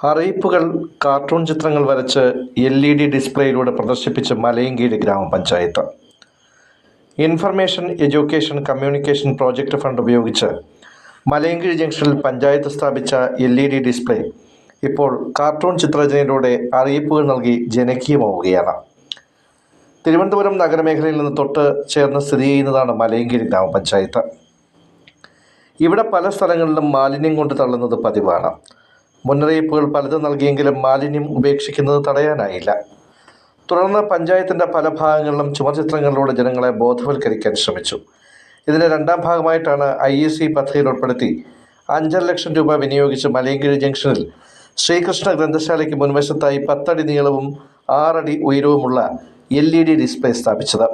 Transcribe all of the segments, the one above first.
അറിയിപ്പുകൾ കാർട്ടൂൺ ചിത്രങ്ങൾ വരച്ച് LED ഡിസ്പ്ലേയിലൂടെ പ്രദർശിപ്പിച്ച് മലയങ്കീഴ് ഗ്രാമപഞ്ചായത്ത്. Information education communication project fund ഉപയോഗിച്ച് മലയങ്കീഴ് ജംഗ്ഷനിൽ പഞ്ചായത്ത് സ്ഥാപിച്ച LED ഡിസ്പ്ലേ ഇപ്പോൾ കാർട്ടൂൺ ചിത്രരചനയിലൂടെ അറിയിപ്പുകൾ നൽകി ജനകീയമാവുകയാണ്. തിരുവനന്തപുരം നഗരമേഖലയിൽ നിന്ന് തൊട്ട് ചേർന്ന് സ്ഥിതി ചെയ്യുന്നതാണ് മലയങ്കീഴ് ഗ്രാമപഞ്ചായത്ത്. ഇവിടെ പല സ്ഥലങ്ങളിലും മാലിന്യം കൊണ്ട് തള്ളുന്നത് പതിവാണ്. മുന്നറിയിപ്പുകൾ പലതും നൽകിയെങ്കിലും മാലിന്യം ഉപേക്ഷിക്കുന്നത് തടയാനായില്ല. തുടർന്ന് പഞ്ചായത്തിൻ്റെ പല ഭാഗങ്ങളിലും ചുമർചിത്രങ്ങളിലൂടെ ജനങ്ങളെ ബോധവൽക്കരിക്കാൻ ശ്രമിച്ചു. ഇതിൻ്റെ രണ്ടാം ഭാഗമായിട്ടാണ് IEC പദ്ധതിയിൽ ഉൾപ്പെടുത്തി 5.5 ലക്ഷം രൂപ വിനിയോഗിച്ച് മലയങ്കീഴ് ജംഗ്ഷനിൽ ശ്രീകൃഷ്ണ ഗ്രന്ഥശാലയ്ക്ക് മുൻവശത്തായി 10 അടി നീളവും 6 അടി ഉയരവുമുള്ള LED ഡിസ്പ്ലേ സ്ഥാപിച്ചത്.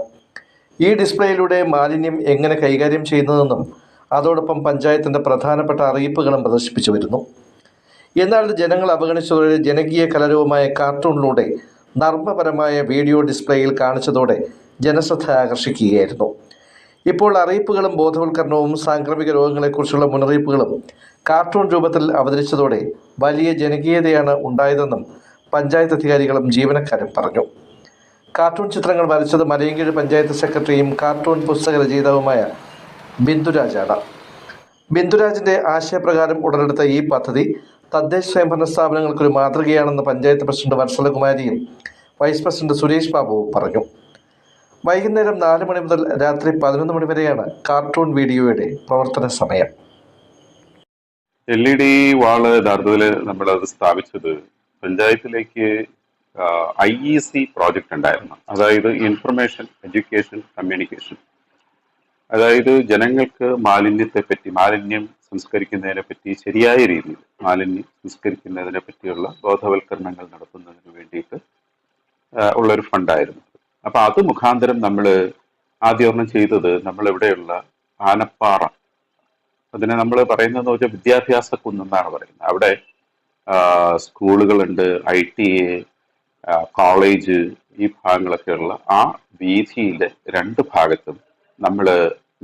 ഈ ഡിസ്പ്ലേയിലൂടെ മാലിന്യം എങ്ങനെ കൈകാര്യം ചെയ്യുന്നതെന്നും അതോടൊപ്പം പഞ്ചായത്തിൻ്റെ പ്രധാനപ്പെട്ട അറിയിപ്പുകളും പ്രദർശിപ്പിച്ചു വരുന്നു. എന്നാൽ ജനങ്ങൾ അവഗണിച്ചതോടെ ജനകീയ കലാരൂപമായ കാർട്ടൂണിലൂടെ നർമ്മപരമായ വീഡിയോ ഡിസ്പ്ലേയിൽ കാണിച്ചതോടെ ജനശ്രദ്ധ ആകർഷിക്കുകയായിരുന്നു. ഇപ്പോൾ അറിയിപ്പുകളും ബോധവൽക്കരണവും സാംക്രമിക രോഗങ്ങളെക്കുറിച്ചുള്ള മുന്നറിയിപ്പുകളും കാർട്ടൂൺ രൂപത്തിൽ അവതരിച്ചതോടെ വലിയ ജനകീയതയാണ് ഉണ്ടായതെന്നും പഞ്ചായത്ത് അധികാരികളും ജീവനക്കാരും പറഞ്ഞു. കാർട്ടൂൺ ചിത്രങ്ങൾ വരച്ചത് മലയങ്കീഴ് പഞ്ചായത്ത് സെക്രട്ടറിയും കാർട്ടൂൺ പുസ്തക രചയിതാവുമായ ബിന്ദുരാജാണ്. ബിന്ദുരാജിൻ്റെ ആശയപ്രകാരം ഉടലെടുത്ത ഈ പദ്ധതി തദ്ദേശ സ്വയംഭരണ സ്ഥാപനങ്ങൾക്കൊരു മാതൃകയാണെന്ന് പഞ്ചായത്ത് പ്രസിഡന്റ് വത്സലകുമാരിയും വൈസ് പ്രസിഡന്റ് സുരേഷ് ബാബുവും പറഞ്ഞു. വൈകുന്നേരം 4 മണി മുതൽ രാത്രി 11 മണി വരെയാണ് കാർട്ടൂൺ വീഡിയോയുടെ പ്രവർത്തന സമയം. LED വാള് യഥാർത്ഥത്തിൽ നമ്മളത് സ്ഥാപിച്ചത് പഞ്ചായത്തിലേക്ക് IEC പ്രോജക്റ്റ് ഉണ്ടായിരുന്നു. അതായത് ഇൻഫർമേഷൻ എഡ്യൂക്കേഷൻ കമ്മ്യൂണിക്കേഷൻ. അതായത് ജനങ്ങൾക്ക് മാലിന്യം സംസ്കരിക്കുന്നതിനെ പറ്റി ശരിയായ രീതിയിൽ മാലിന്യം സംസ്കരിക്കുന്നതിനെ പറ്റിയുള്ള ബോധവൽക്കരണങ്ങൾ നടത്തുന്നതിന് വേണ്ടിയിട്ട് ഉള്ളൊരു ഫണ്ടായിരുന്നു. അപ്പൊ അത് മുഖാന്തരം നമ്മൾ ആദ്യം ചെയ്തത് നമ്മളിവിടെയുള്ള ആനപ്പാറ, അതിനെ നമ്മൾ പറയുന്നതെന്ന് വെച്ചാൽ വിദ്യാഭ്യാസ കുന്നെന്നാണ് പറയുന്നത്. അവിടെ സ്കൂളുകളുണ്ട്, ITA, കോളേജ്, ഈ ഭാഗങ്ങളൊക്കെയുള്ള ആ വീഥിയിലെ 2 ഭാഗത്തും നമ്മൾ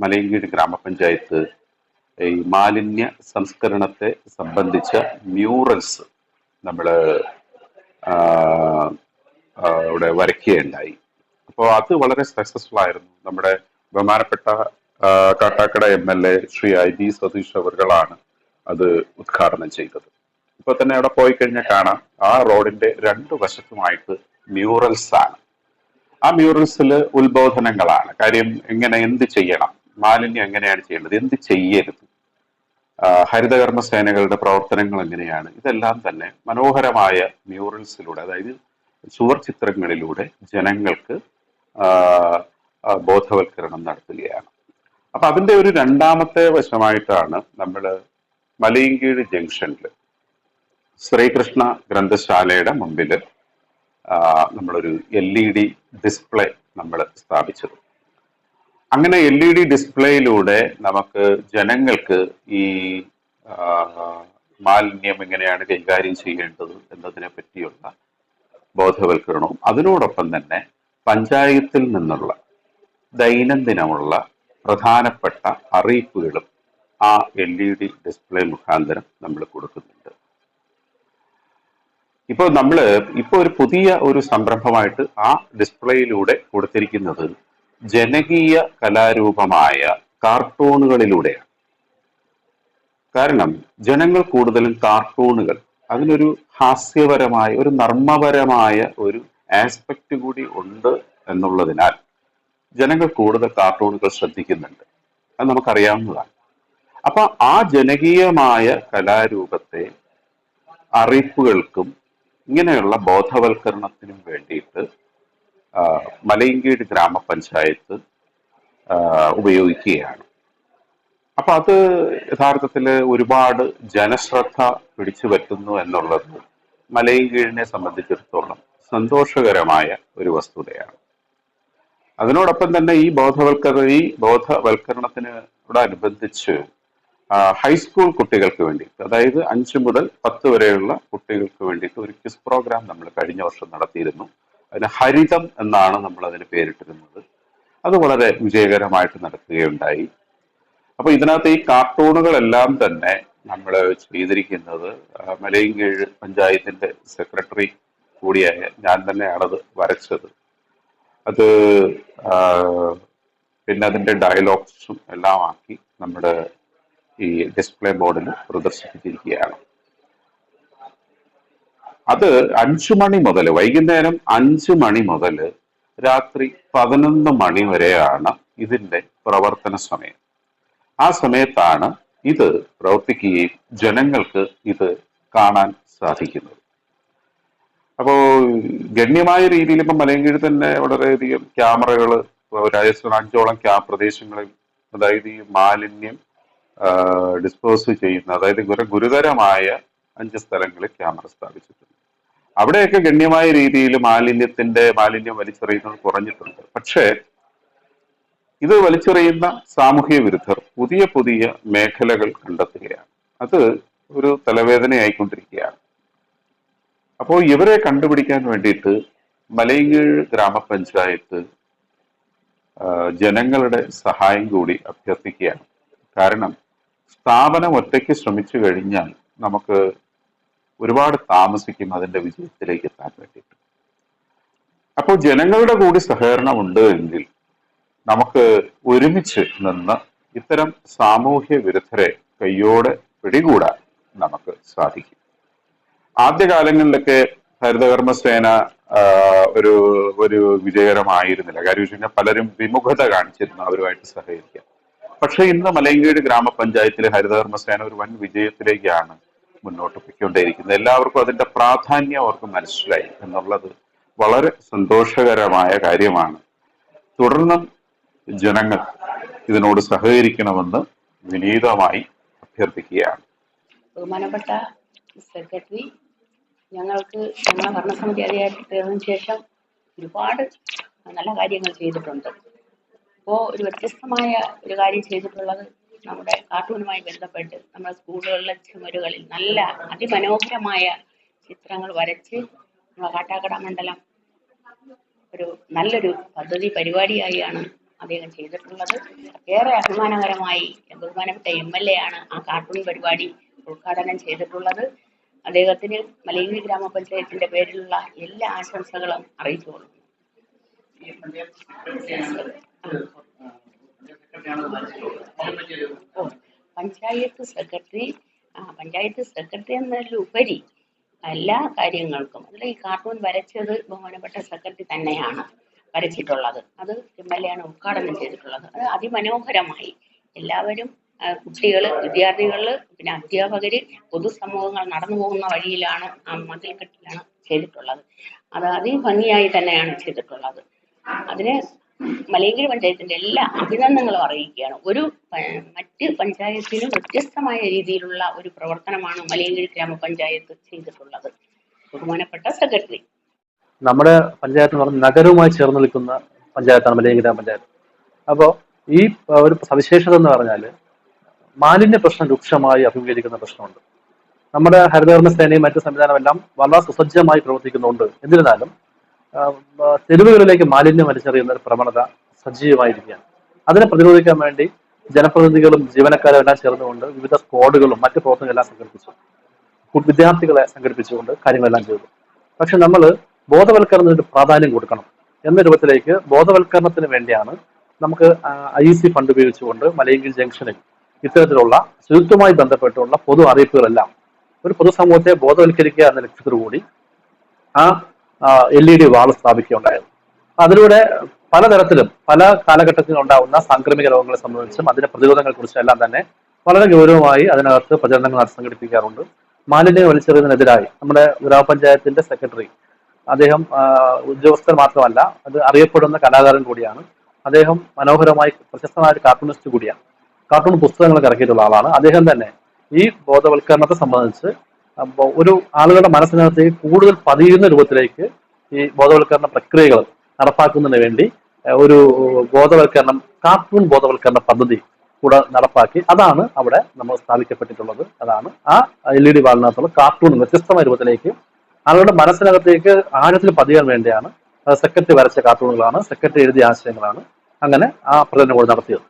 മലയങ്കീഴ് ഗ്രാമപഞ്ചായത്ത് ഈ മാലിന്യ സംസ്കരണത്തെ സംബന്ധിച്ച മ്യൂറൽസ് നമ്മൾ ഇവിടെ വരയ്ക്കുകയുണ്ടായി. അപ്പോൾ അത് വളരെ സക്സസ്ഫുൾ ആയിരുന്നു. നമ്മുടെ ബഹുമാനപ്പെട്ട കാട്ടാക്കട MLA ശ്രീ IB സതീഷ് അവർകളാണ് അത് ഉദ്ഘാടനം ചെയ്തത്. ഇപ്പൊ തന്നെ അവിടെ പോയി കഴിഞ്ഞാൽ കാണാം, ആ റോഡിന്റെ 2 വശത്തുമായിട്ട് മ്യൂറൽസ് ആണ്. ആ മ്യൂറൽസിൽ ഉത്ബോധനങ്ങളാണ്. കാര്യം എന്ത് ചെയ്യണം, മാലിന്യം എങ്ങനെയാണ് ചെയ്യേണ്ടത്, എന്ത് ചെയ്യരുത്, ഹരിതകർമ്മ സേനകളുടെ പ്രവർത്തനങ്ങൾ എങ്ങനെയാണ്, ഇതെല്ലാം തന്നെ മനോഹരമായ മ്യൂറൽസിലൂടെ, അതായത് ചുവർ ചിത്രങ്ങളിലൂടെ ജനങ്ങൾക്ക് ബോധവൽക്കരണം നടത്തുകയാണ്. അപ്പൊ അതിന്റെ ഒരു രണ്ടാമത്തെ വശമായിട്ടാണ് നമ്മൾ മലയങ്കീഴ് ജംഗ്ഷനിൽ ശ്രീകൃഷ്ണ ഗ്രന്ഥശാലയുടെ മുമ്പിൽ നമ്മളൊരു LED ഡിസ്പ്ലേ നമ്മൾ സ്ഥാപിച്ചത്. അങ്ങനെ LED ഡിസ്പ്ലേയിലൂടെ നമുക്ക് ജനങ്ങൾക്ക് ഈ മാലിന്യം എങ്ങനെയാണ് കൈകാര്യം ചെയ്യേണ്ടത് എന്നതിനെ പറ്റിയുള്ള ബോധവൽക്കരണവും അതിനോടൊപ്പം തന്നെ പഞ്ചായത്തിൽ നിന്നുള്ള ദൈനംദിനമുള്ള പ്രധാനപ്പെട്ട അറിയിപ്പുകളും ആ LED ഡിസ്പ്ലേ മുഖാന്തരം നമ്മൾ കൊടുക്കുന്നുണ്ട്. ഇപ്പോൾ ഒരു പുതിയ ഒരു സംരംഭമായിട്ട് ആ ഡിസ്പ്ലേയിലൂടെ കൊടുത്തിരിക്കുന്നത് ജനകീയ കലാരൂപമായ കാർട്ടൂണുകളിലൂടെയാണ്. കാരണം ജനങ്ങൾ കൂടുതലും കാർട്ടൂണുകൾ, അതിനൊരു ഹാസ്യപരമായ ഒരു നർമ്മപരമായ ഒരു ആസ്പെക്റ്റ് കൂടി ഉണ്ട് എന്നുള്ളതിനാൽ ജനങ്ങൾ കൂടുതൽ കാർട്ടൂണുകൾ ശ്രദ്ധിക്കുന്നുണ്ട്. അത് നമുക്കറിയാവുന്നതാണ്. അപ്പൊ ആ ജനകീയമായ കലാരൂപത്തെ അറിയിപ്പുകൾക്കും ഇങ്ങനെയുള്ള ബോധവൽക്കരണത്തിനും വേണ്ടിയിട്ട് മലയങ്കീഴ് ഗ്രാമപഞ്ചായത്ത് ഉപയോഗിക്കുകയാണ്. അപ്പൊ അത് യഥാർത്ഥത്തിൽ ഒരുപാട് ജനശ്രദ്ധ പിടിച്ചു പറ്റുന്നു എന്നുള്ളത് മലയങ്കീഴിനെ സംബന്ധിച്ചിടത്തോളം സന്തോഷകരമായ ഒരു വസ്തുതയാണ്. അതിനോടൊപ്പം തന്നെ ഈ ബോധവൽക്കരണത്തിനോടനുബന്ധിച്ച് ഹൈസ്കൂൾ കുട്ടികൾക്ക് വേണ്ടിയിട്ട്, അതായത് 5 മുതൽ 10 വരെയുള്ള കുട്ടികൾക്ക് വേണ്ടിയിട്ട് ഒരു ക്വിസ് പ്രോഗ്രാം നമ്മൾ കഴിഞ്ഞ വർഷം നടത്തിയിരുന്നു. അതിന് ഹരിതം എന്നാണ് നമ്മൾ അതിന് പേരിട്ടിരുന്നത്. അത് വളരെ വിജയകരമായിട്ട് നടക്കുകയുണ്ടായി. അപ്പൊ ഇതിനകത്ത് ഈ കാർട്ടൂണുകളെല്ലാം തന്നെ നമ്മൾ ചെയ്തിരിക്കുന്നത് മലയൻകീഴ് പഞ്ചായത്തിന്റെ സെക്രട്ടറി കൂടിയായ ഞാൻ തന്നെയാണത് വരച്ചത്. അത് ആ, പിന്നെ അതിന്റെ ഡയലോഗ്സും എല്ലാം ആക്കി നമ്മുടെ ഈ ഡിസ്പ്ലേ ബോർഡിൽ പ്രദർശിപ്പിച്ചിരിക്കുകയാണ്. അത് 5 മണി മുതൽ, വൈകുന്നേരം 5 മണി മുതൽ രാത്രി 11 മണി വരെയാണ് ഇതിന്റെ പ്രവർത്തന സമയം. ആ സമയത്താണ് ഇത് പ്രവർത്തിക്കുകയും ജനങ്ങൾക്ക് ഇത് കാണാൻ സാധിക്കുന്നത്. അപ്പോ ഗണ്യമായ രീതിയിൽ ഇപ്പം മലയൻകീഴ് തന്നെ വളരെയധികം ക്യാമറകൾ, ഒരു 5ഓളം പ്രദേശങ്ങളിൽ, അതായത് ഈ മാലിന്യം ഡിസ്പോസ് ചെയ്യുന്ന, അതായത് ഗുരുതരമായ 5 സ്ഥലങ്ങളിൽ ക്യാമറ സ്ഥാപിച്ചിട്ടുണ്ട്. അവിടെയൊക്കെ ഗണ്യമായ രീതിയിൽ മാലിന്യം വലിച്ചെറിയുന്നത് കുറഞ്ഞിട്ടുണ്ട്. പക്ഷേ ഇത് വലിച്ചെറിയുന്ന സാമൂഹ്യ വിരുദ്ധർ പുതിയ പുതിയ മേഖലകൾ കണ്ടെത്തുകയാണ്. അത് ഒരു തലവേദനയായിക്കൊണ്ടിരിക്കുകയാണ്. അപ്പോൾ ഇവരെ കണ്ടുപിടിക്കാൻ വേണ്ടിയിട്ട് മലയൻകീഴ് ഗ്രാമപഞ്ചായത്ത് ജനങ്ങളുടെ സഹായം കൂടി അഭ്യർത്ഥിക്കുകയാണ്. കാരണം സ്ഥാപനം ഒറ്റയ്ക്ക് ശ്രമിച്ചു കഴിഞ്ഞാൽ നമുക്ക് ഒരുപാട് താമസിക്കും അതിന്റെ വിജയത്തിലേക്ക് എത്താൻ വേണ്ടിയിട്ട്. അപ്പോൾ ജനങ്ങളുടെ കൂടി സഹകരണം ഉണ്ട് എങ്കിൽ നമുക്ക് ഒരുമിച്ച് നിന്ന് ഇത്തരം സാമൂഹ്യ വിരുദ്ധരെ കയ്യോടെ പിടികൂടാൻ നമുക്ക് സാധിക്കും. ആദ്യകാലങ്ങളിലൊക്കെ ഹരിതകർമ്മസേന ഒരു ഒരു വിജയകരമായിരുന്നില്ല. കാര്യം വെച്ച് കഴിഞ്ഞാൽ പലരും വിമുഖത കാണിച്ചിരുന്നു അവരുമായിട്ട് സഹകരിക്കാൻ. പക്ഷെ ഇന്ന് മലയൻകീഴ് ഗ്രാമപഞ്ചായത്തിലെ ഹരിതകർമ്മസേന ഒരു വൻ വിജയത്തിലേക്കാണ് മുന്നോട്ട് പോയിക്കൊണ്ടേയിരിക്കുന്നത്. എല്ലാവർക്കും അതിന്റെ പ്രാധാന്യം അവർക്ക് മനസ്സിലായി എന്നുള്ളത് വളരെ സന്തോഷകരമായ കാര്യമാണ്. തുടർന്നും ജനങ്ങൾ ഇതിനോട് സഹകരിക്കണമെന്ന് വിനീതമായി അഭ്യർത്ഥിക്കുകയാണ്. ബഹുമാനപ്പെട്ട സെക്രട്ടറി, ഞങ്ങളെ ഭരണസമിതി അധികാരത്തിനു ശേഷം ഒരുപാട് നല്ല കാര്യങ്ങൾ ചെയ്തിട്ടുണ്ട്. ഇപ്പോൾ ഒരു വ്യത്യസ്തമായ ഒരു കാര്യം ചെയ്തിട്ടുള്ളത് നമ്മുടെ കാർട്ടൂണുമായി ബന്ധപ്പെട്ട് നമ്മുടെ സ്കൂളുകളിലെ ചുമരുകളിൽ നല്ല അതിമനോഹരമായ ചിത്രങ്ങൾ വരച്ച് നമ്മുടെ കാട്ടാക്കട മണ്ഡലം ഒരു നല്ലൊരു പരിപാടിയായാണ് അദ്ദേഹം ചെയ്തിട്ടുള്ളത്. ഏറെ അഭിമാനകരമായി ബഹുമാനപ്പെട്ട MLA ആണ് ആ കാർട്ടൂൺ പരിപാടി ഉദ്ഘാടനം ചെയ്തിട്ടുള്ളത്. അദ്ദേഹത്തിന് മലയൻകീഴ് ഗ്രാമപഞ്ചായത്തിന്റെ പേരിലുള്ള എല്ലാ ആശംസകളും അറിയിച്ചുകൊള്ളുന്നു. പഞ്ചായത്ത് സെക്രട്ടറി എന്നതിലുപരി എല്ലാ കാര്യങ്ങൾക്കും അതിൽ ഈ കാർട്ടൂൺ വരച്ചത് ബഹുമാനപ്പെട്ട സെക്രട്ടറി തന്നെയാണ് വരച്ചിട്ടുള്ളത്. അത് MLA ആണ് ഉദ്ഘാടനം ചെയ്തിട്ടുള്ളത്. അത് അതിമനോഹരമായി എല്ലാവരും, കുട്ടികൾ, വിദ്യാർത്ഥികൾ, പിന്നെ അധ്യാപകര്, പൊതുസമൂഹങ്ങൾ നടന്നു പോകുന്ന വഴിയിലാണ് ആ മതിൽക്കെട്ടിലാണ് ചെയ്തിട്ടുള്ളത്. അത് അതിഭംഗിയായി തന്നെയാണ് ചെയ്തിട്ടുള്ളത്. അതിന് മലയൻകീഴ് പഞ്ചായത്തിന്റെ എല്ലാ അഭിനന്ദനങ്ങളും അറിയിക്കുകയാണ്. മറ്റ് പഞ്ചായത്തിനും വ്യത്യസ്തമായ രീതിയിലുള്ള ഒരു പ്രവർത്തനമാണ് മലയൻകീഴ് ഗ്രാമപഞ്ചായത്ത് ചെയ്തിട്ടുള്ളത്. ബഹുമാനപ്പെട്ട സെക്രട്ടറി, നമ്മുടെ പഞ്ചായത്ത് എന്ന് പറഞ്ഞാൽ നഗരവുമായി ചേർന്ന് നിൽക്കുന്ന പഞ്ചായത്താണ് മലയൻകീഴ് ഗ്രാമപഞ്ചായത്ത്. അപ്പോൾ ഈ ഒരു സവിശേഷത എന്ന് പറഞ്ഞാൽ മാലിന്യ പ്രശ്നം രൂക്ഷമായി അഭിമുഖീകരിക്കുന്ന പ്രശ്നമുണ്ട്. നമ്മുടെ ഹരിതകർമ്മസേനയും മറ്റു സംവിധാനമെല്ലാം വളരെ സുസജ്ജമായി പ്രവർത്തിക്കുന്നുണ്ട്. എന്നിരുന്നാലും തെരുവുകളിലേക്ക് മാലിന്യം വലിച്ചെറിയുന്ന ഒരു പ്രവണത സജീവമായിരിക്കുകയാണ്. അതിനെ പ്രതിരോധിക്കാൻ വേണ്ടി ജനപ്രതിനിധികളും ജീവനക്കാരും എല്ലാം ചേർന്നുകൊണ്ട് വിവിധ സ്ക്വാഡുകളും മറ്റു പ്രവർത്തനങ്ങളെല്ലാം സംഘടിപ്പിച്ചു, വിദ്യാർത്ഥികളെ സംഘടിപ്പിച്ചുകൊണ്ട് കാര്യങ്ങളെല്ലാം ചെയ്തു. പക്ഷെ നമ്മൾ ബോധവൽക്കരണത്തിന് പ്രാധാന്യം കൊടുക്കണം എന്ന രൂപത്തിലേക്ക് ബോധവൽക്കരണത്തിന് വേണ്ടിയാണ് നമുക്ക് IEC ഫണ്ട് ഉപയോഗിച്ചുകൊണ്ട് മലയൻകീഴ് ജംഗ്ഷനിൽ ഇത്തരത്തിലുള്ള ശുചിത്വവുമായി ബന്ധപ്പെട്ടുള്ള പൊതു അറിയിപ്പുകളെല്ലാം ഒരു പൊതുസമൂഹത്തെ ബോധവൽക്കരിക്കുക എന്ന ലക്ഷ്യത്തോടുകൂടി ആ LED വാൾ സ്ഥാപിക്കുകയുണ്ടായത്. അതിലൂടെ പലതരത്തിലും പല കാലഘട്ടത്തിലും ഉണ്ടാകുന്ന സാംക്രമിക രോഗങ്ങളെ സംബന്ധിച്ചും അതിന്റെ പ്രതിരോധങ്ങളെ കുറിച്ചും എല്ലാം തന്നെ വളരെ ഗൗരവമായി അതിനകത്ത് പ്രചരണങ്ങൾ സംഘടിപ്പിക്കാറുണ്ട്. മാലിന്യം വലിച്ചെറിയുന്നതിനെതിരായി നമ്മുടെ ഗ്രാമപഞ്ചായത്തിന്റെ സെക്രട്ടറി, അദ്ദേഹം ഉദ്യോഗസ്ഥർ മാത്രമല്ല, അത് അറിയപ്പെടുന്ന കലാകാരൻ കൂടിയാണ്. അദ്ദേഹം മനോഹരമായി പ്രശസ്തമായ ഒരു കാർട്ടൂണിസ്റ്റ് കൂടിയാണ്. കാർട്ടൂൺ പുസ്തകങ്ങളൊക്കെ ഇറക്കിയിട്ടുള്ള ആളാണ്. അദ്ദേഹം തന്നെ ഈ ബോധവൽക്കരണത്തെ സംബന്ധിച്ച് ഒരു ആളുകളുടെ മനസ്സിനകത്തേക്ക് കൂടുതൽ പതിയുന്ന രൂപത്തിലേക്ക് ഈ ബോധവൽക്കരണ പ്രക്രിയകൾ നടപ്പാക്കുന്നതിന് വേണ്ടി ഒരു കാർട്ടൂൺ ബോധവൽക്കരണ പദ്ധതി കൂടെ നടപ്പാക്കി. അതാണ് അവിടെ നമ്മൾ സ്ഥാപിക്കപ്പെട്ടിട്ടുള്ളത്. അതാണ് ആ LED വാളിനകത്തുള്ള കാർട്ടൂൺ വ്യത്യസ്തമായ രൂപത്തിലേക്ക് ആളുകളുടെ മനസ്സിനകത്തേക്ക് ആഴത്തിൽ പതിയാൻ വേണ്ടിയാണ് സെക്രട്ടറി വരച്ച കാർട്ടൂണുകളാണ്, സെക്രട്ടറി എഴുതിയ ആശയങ്ങളാണ് അങ്ങനെ ആ പ്രചരണം കൂടെ നടത്തിയത്.